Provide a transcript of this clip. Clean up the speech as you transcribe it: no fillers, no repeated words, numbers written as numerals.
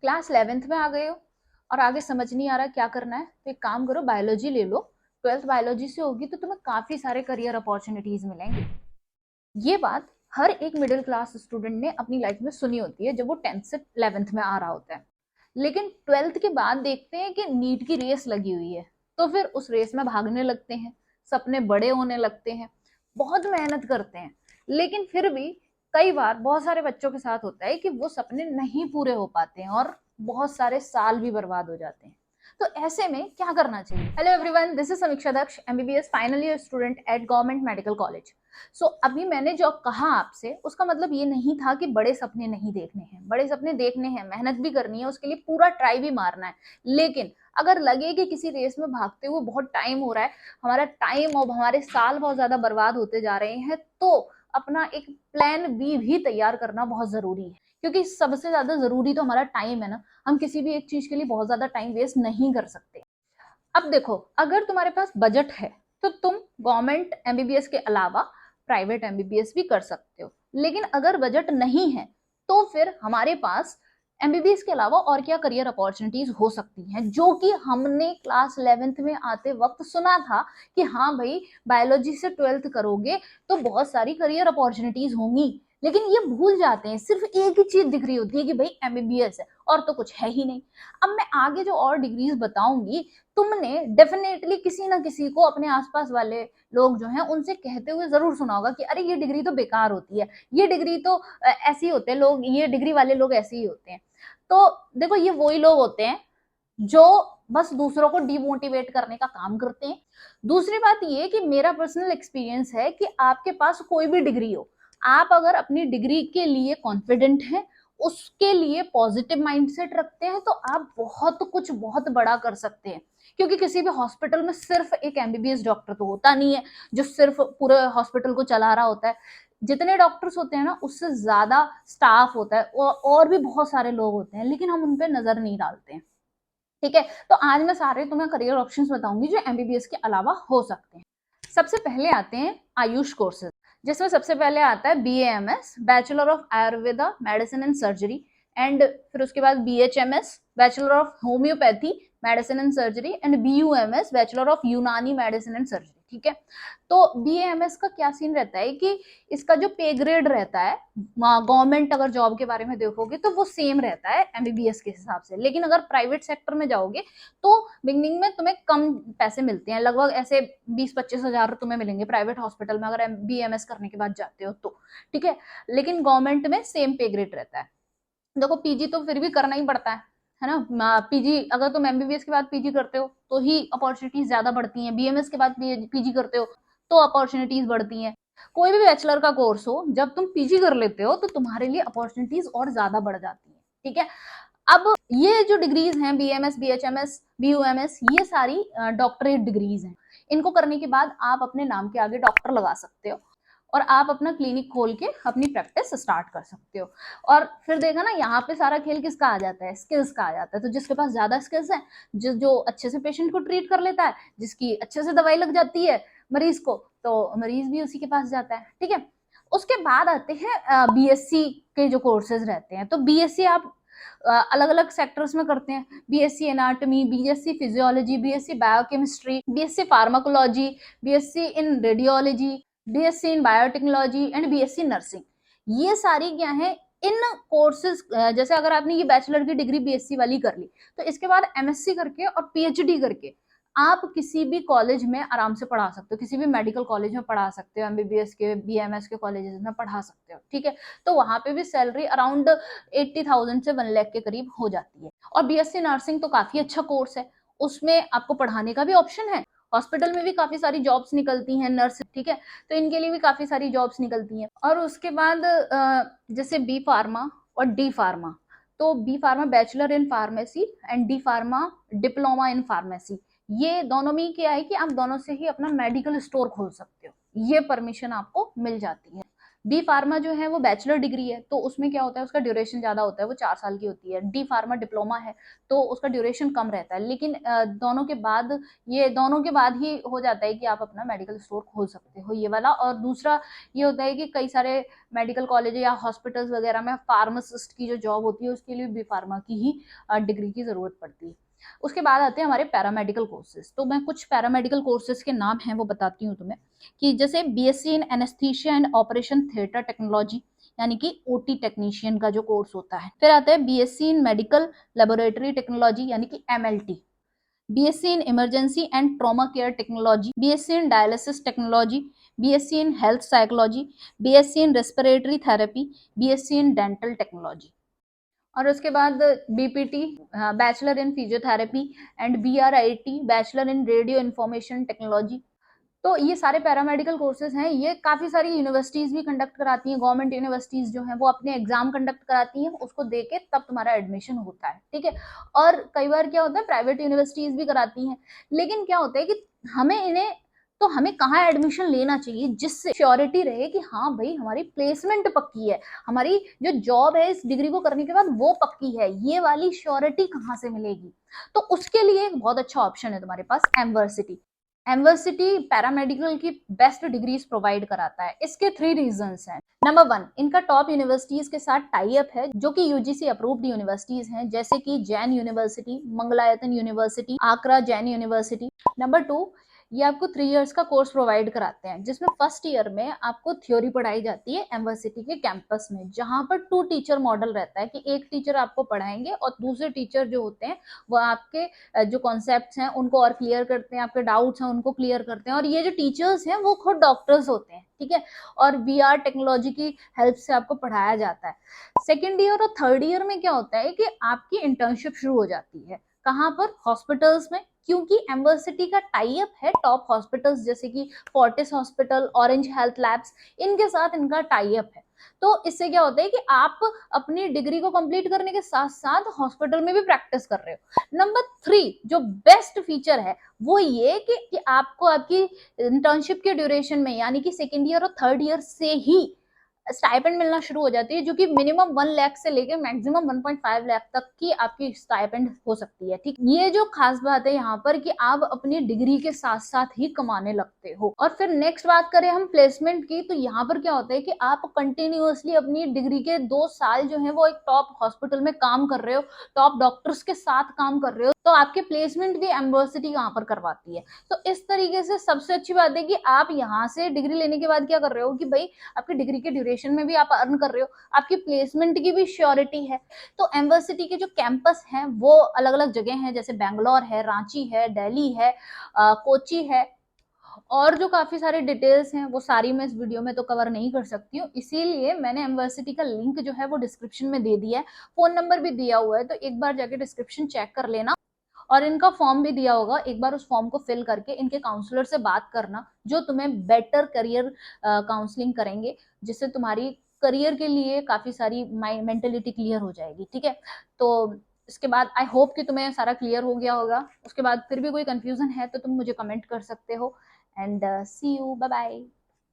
Class 11th में आ गए हो और आगे समझ नहीं आ रहा क्या करना है, तो एक काम करो, बायोलॉजी ले लो। 12th बायोलॉजी से होगी तो तुम्हें काफी सारे करियर अपॉर्चुनिटीज मिलेंगे। ये बात हर एक मिडिल क्लास स्टूडेंट ने अपनी लाइफ में सुनी होती है जब वो 10th से 11th में आ रहा होता है। लेकिन 12th के बाद देखते हैं कि नीट की रेस लगी हुई है, तो फिर उस रेस में भागने लगते हैं, सपने बड़े होने लगते हैं, बहुत मेहनत करते हैं। लेकिन फिर भी कई बार बहुत सारे बच्चों के साथ होता है कि वो सपने नहीं पूरे हो पाते हैं और बहुत सारे साल भी बर्बाद हो जाते हैं। तो ऐसे में क्या करना चाहिए? Hello everyone, this is Sameeksha Daksh, MBBS final year student at government medical college. अभी मैंने जो कहा आपसे, उसका मतलब ये नहीं था कि बड़े सपने नहीं देखने हैं। बड़े सपने देखने हैं, मेहनत भी करनी है, उसके लिए पूरा ट्राई भी मारना है। लेकिन अगर लगे कि किसी रेस में भागते हुए बहुत टाइम हो रहा है, हमारा टाइम और हमारे साल बहुत ज्यादा बर्बाद होते जा रहे हैं, तो अपना एक प्लान बी भी तैयार करना बहुत जरूरी है। क्योंकि सबसे ज्यादा जरूरी तो हमारा टाइम है ना। हम किसी भी एक चीज के लिए बहुत ज्यादा टाइम वेस्ट नहीं कर सकते। अब देखो, अगर तुम्हारे पास बजट है तो तुम गवर्नमेंट एमबीबीएस के अलावा प्राइवेट एमबीबीएस भी कर सकते हो। लेकिन अगर बजट नहीं है तो फिर हमारे पास एमबीबीएस के अलावा और क्या करियर अपॉर्चुनिटीज हो सकती हैं, जो कि हमने क्लास 11th में आते वक्त सुना था कि हाँ भाई, बायोलॉजी से 12th करोगे तो बहुत सारी करियर अपॉर्चुनिटीज होंगी। लेकिन ये भूल जाते हैं, सिर्फ एक ही चीज दिख रही होती है कि भाई एमबीबीएस है और तो कुछ है ही नहीं। अब मैं आगे जो और डिग्रीज बताऊंगी, तुमने डेफिनेटली किसी ना किसी को अपने आसपास वाले लोग जो हैं उनसे कहते हुए जरूर सुना होगा कि अरे ये डिग्री तो बेकार होती है, ये डिग्री तो ऐसी होते हैं लोग, ये डिग्री वाले लोग ऐसे ही होते हैं। तो देखो, ये वही लोग होते हैं जो बस दूसरों को डिमोटिवेट करने का काम करते हैं। दूसरी बात ये कि मेरा पर्सनल एक्सपीरियंस है कि आपके पास कोई भी डिग्री हो, आप अगर अपनी डिग्री के लिए कॉन्फिडेंट हैं, उसके लिए पॉजिटिव माइंडसेट रखते हैं, तो आप बहुत कुछ बहुत बड़ा कर सकते हैं। क्योंकि किसी भी हॉस्पिटल में सिर्फ एक एमबीबीएस डॉक्टर तो होता नहीं है जो सिर्फ पूरे हॉस्पिटल को चला रहा होता है। जितने डॉक्टर्स होते हैं ना, उससे ज्यादा स्टाफ होता है और भी बहुत सारे लोग होते हैं, लेकिन हम उन पर नजर नहीं डालते हैं। ठीक है, तो आज मैं सारे तुम्हें करियर ऑप्शंस बताऊंगी जो एमबीबीएस के अलावा हो सकते हैं। सबसे पहले आते हैं आयुष कोर्सेज, जिसमें सबसे पहले आता है BAMS, bachelor of Ayurveda medicine and surgery. And फिर उसके बाद BHMS, bachelor of homeopathy medicine and surgery. And BUMS, bachelor of यूनानी मेडिसिन एंड सर्जरी। ठीक है, तो बीएएमएस का क्या सीन रहता है कि इसका जो पे ग्रेड रहता है, गवर्नमेंट अगर जॉब के बारे में देखोगे तो वो सेम रहता है एमबीबीएस के हिसाब से। लेकिन अगर प्राइवेट सेक्टर में जाओगे तो बिगनिंग में तुम्हें कम पैसे मिलते हैं, लगभग ऐसे 20-25 हजार तुम्हें मिलेंगे प्राइवेट हॉस्पिटल में अगर बीएमएस करने के बाद जाते हो तो। ठीक है, लेकिन गवर्नमेंट में सेम पे ग्रेड रहता है। देखो, पीजी तो फिर भी करना ही पड़ता है ना। पीजी अगर तुम एमबीबीएस के बाद पीजी करते हो तो ही अपॉर्चुनिटीज ज्यादा बढ़ती हैं, बीएमएस के बाद पीजी करते हो तो अपॉर्चुनिटीज बढ़ती हैं। कोई भी बैचलर का कोर्स हो, जब तुम पीजी कर लेते हो तो तुम्हारे लिए अपॉर्चुनिटीज और ज्यादा बढ़ जाती है। ठीक है, अब ये जो डिग्रीज हैं, बीएमएस, बीएचएमएस, बीयूएमएस, ये सारी डॉक्टरेट डिग्रीज हैं। इनको करने के बाद आप अपने नाम के आगे डॉक्टर लगा सकते हो और आप अपना क्लिनिक खोल के अपनी प्रैक्टिस स्टार्ट कर सकते हो। और फिर देखा ना, यहाँ पे सारा खेल किसका आ जाता है? स्किल्स का आ जाता है। तो जिसके पास ज्यादा स्किल्स है, जो अच्छे से पेशेंट को ट्रीट कर लेता है, जिसकी अच्छे से दवाई लग जाती है मरीज को, तो मरीज भी उसी के पास जाता है। ठीक है, उसके बाद आते हैं बीएससी के जो कोर्सेज रहते हैं। तो बीएससी आप अलग अलग सेक्टर्स में करते हैं। BSc anatomy, BSc physiology, BSc biochemistry, BSc pharmacology, BSc in radiology, BSc in biotechnology and BSc nursing. ये सारी क्या है, इन कोर्सेज, जैसे अगर आपने ये बैचलर की डिग्री बीएससी वाली कर ली, तो इसके बाद एमएससी करके और पीएचडी करके आप किसी भी कॉलेज में आराम से पढ़ा सकते हो, किसी भी मेडिकल कॉलेज में पढ़ा सकते हो, एमबीबीएस के, बीएमएस के कॉलेजेस में पढ़ा सकते हो। ठीक है, तो वहां पे भी सैलरी अराउंड 80,000 से 1 लाख के करीब हो जाती है। और बीएससी नर्सिंग तो काफी अच्छा कोर्स है, उसमें आपको पढ़ाने का भी ऑप्शन है। हॉस्पिटल में भी काफी सारी जॉब्स निकलती हैं नर्स। ठीक है, तो इनके लिए भी काफी सारी जॉब्स निकलती हैं। और उसके बाद जैसे बी फार्मा और डी फार्मा। तो B pharma bachelor in pharmacy and D pharma diploma in pharmacy. ये दोनों में क्या है कि आप दोनों से ही अपना मेडिकल स्टोर खोल सकते हो, ये परमिशन आपको मिल जाती है। बी फार्मा जो है वो बैचलर डिग्री है, तो उसमें क्या होता है, उसका ड्यूरेशन ज़्यादा होता है, वो 4 साल की होती है। डी फार्मा डिप्लोमा है, तो उसका ड्यूरेशन कम रहता है, लेकिन दोनों के बाद ही हो जाता है कि आप अपना मेडिकल स्टोर खोल सकते हो, ये वाला। और दूसरा ये होता है कि कई सारे मेडिकल कॉलेज या हॉस्पिटल्स वगैरह में फार्मासिस्ट की जो जॉब होती है उसके लिए बी फार्मा की ही डिग्री की ज़रूरत पड़ती है। उसके बाद आते हैं हमारे पैरामेडिकल कोर्सेज। तो मैं कुछ पैरामेडिकल कोर्सेज के नाम हैं वो बताती हूँ तुम्हें, कि जैसे BSc in anaesthesia and operation theatre technology, यानी कि ओटी टेक्नीशियन का जो कोर्स होता है। फिर आता है BSc in medical laboratory technology, यानी कि MLT, BSc in emergency and trauma care technology, BSc in dialysis technology, BSc in health psychology, BSc in respiratory therapy, BSc in dental technology. और उसके बाद BPT, bachelor in physiotherapy, and BRIT, bachelor in radio information technology. तो ये सारे paramedical courses हैं, ये काफी सारी यूनिवर्सिटीज भी कंडक्ट कराती हैं। गवर्नमेंट यूनिवर्सिटीज जो हैं वो अपने एग्जाम कंडक्ट कराती हैं, उसको देके तब तुम्हारा एडमिशन होता है, ठीक है। और कई बार क्या होता है, प्राइवेट यूनिवर्सिटीज भी कराती हैं, लेकिन क्या होता है कि हमें कहाँ एडमिशन लेना चाहिए जिससे श्योरिटी रहे कि हाँ भाई हमारी प्लेसमेंट पक्की है, हमारी जो जॉब है इस डिग्री को करने के बाद वो पक्की है, ये वाली श्योरिटी कहाँ से मिलेगी। तो उसके लिए एक बहुत अच्छा ऑप्शन है तुम्हारे पास, एमवर्सिटी। एमवर्सिटी पैरामेडिकल की बेस्ट डिग्रीज प्रोवाइड कराता है। इसके 3 रीजंस हैं। नंबर 1, इनका टॉप यूनिवर्सिटीज के साथ टाई अप है जो कि यूजीसी अप्रूव्ड यूनिवर्सिटीज हैं, जैसे कि जैन यूनिवर्सिटी, मंगलायतन यूनिवर्सिटी, आकरा जैन यूनिवर्सिटी। नंबर 2, ये आपको 3 इयर्स का कोर्स प्रोवाइड कराते हैं, जिसमें फर्स्ट ईयर में आपको थ्योरी पढ़ाई जाती है एमवर्सिटी के कैंपस में, जहां पर 2 टीचर मॉडल रहता है, कि एक टीचर आपको पढ़ाएंगे और दूसरे टीचर जो होते हैं वो आपके जो कॉन्सेप्ट्स हैं उनको और क्लियर करते हैं, आपके डाउट्स हैं उनको क्लियर करते हैं। और ये जो टीचर्स हैं वो खुद डॉक्टर्स होते हैं, ठीक है। और वीआर टेक्नोलॉजी की हेल्प से आपको पढ़ाया जाता है। सेकेंड ईयर और थर्ड ईयर में क्या होता है कि आपकी इंटर्नशिप शुरू हो जाती है। कहाँ पर? हॉस्पिटल्स में, क्योंकि एमवर्सिटी का टाई अप है टॉप हॉस्पिटल्स जैसे कि Fortis hospital, orange health labs, इनके साथ इनका टाई अप है। तो इससे क्या होता है कि आप अपनी डिग्री को कंप्लीट करने के साथ साथ हॉस्पिटल में भी प्रैक्टिस कर रहे हो। नंबर 3 जो बेस्ट फीचर है वो ये कि आपको आपकी इंटर्नशिप के ड्यूरेशन में, यानी कि सेकेंड ईयर और थर्ड ईयर से ही स्टाइपेंड मिलना शुरू हो जाती है, जो कि मिनिमम 1 लाख से लेकर मैक्सिमम 1.5 लाख तक की आपकी स्टाइपेंड हो सकती है, ठीक। ये जो खास बात है यहाँ पर कि आप अपनी डिग्री के साथ साथ ही कमाने लगते हो। और फिर नेक्स्ट बात करें हम प्लेसमेंट की, तो यहाँ पर क्या होता है कि आप कंटिन्यूअसली अपनी डिग्री के 2 साल जो है वो एक टॉप हॉस्पिटल में काम कर रहे हो, टॉप डॉक्टर्स के साथ काम कर रहे हो, तो आपके प्लेसमेंट भी एम्बर्सिटी यहाँ पर करवाती है। तो इस तरीके से सबसे अच्छी बात है कि आप यहाँ से डिग्री लेने के बाद क्या कर रहे हो कि भाई आपकी डिग्री के ड्यूरेशन में भी आप अर्न कर रहे हो, आपकी प्लेसमेंट की भी श्योरिटी है। तो एम्बर्सिटी के जो कैंपस हैं वो अलग अलग जगह हैं, जैसे बैंगलोर है, रांची है, दिल्ली है, कोची है, और जो काफी सारे डिटेल्स हैं वो सारी मैं इस वीडियो में तो कवर नहीं कर सकती हूँ, इसीलिए मैंने यूनिवर्सिटी का लिंक जो है वो डिस्क्रिप्शन में दे दिया है, फोन नंबर भी दिया हुआ है, तो एक बार जाके डिस्क्रिप्शन चेक कर लेना। और इनका फॉर्म भी दिया होगा, एक बार उस फॉर्म को फिल करके इनके काउंसलर से बात करना, जो तुम्हें बेटर करियर काउंसलिंग करेंगे, जिससे तुम्हारी करियर के लिए काफी सारी मेंटेलिटी क्लियर हो जाएगी, ठीक है। तो इसके बाद आई होप कि तुम्हें सारा क्लियर हो गया होगा। उसके बाद फिर भी कोई कंफ्यूजन है तो तुम मुझे कमेंट कर सकते हो। And see you, bye bye.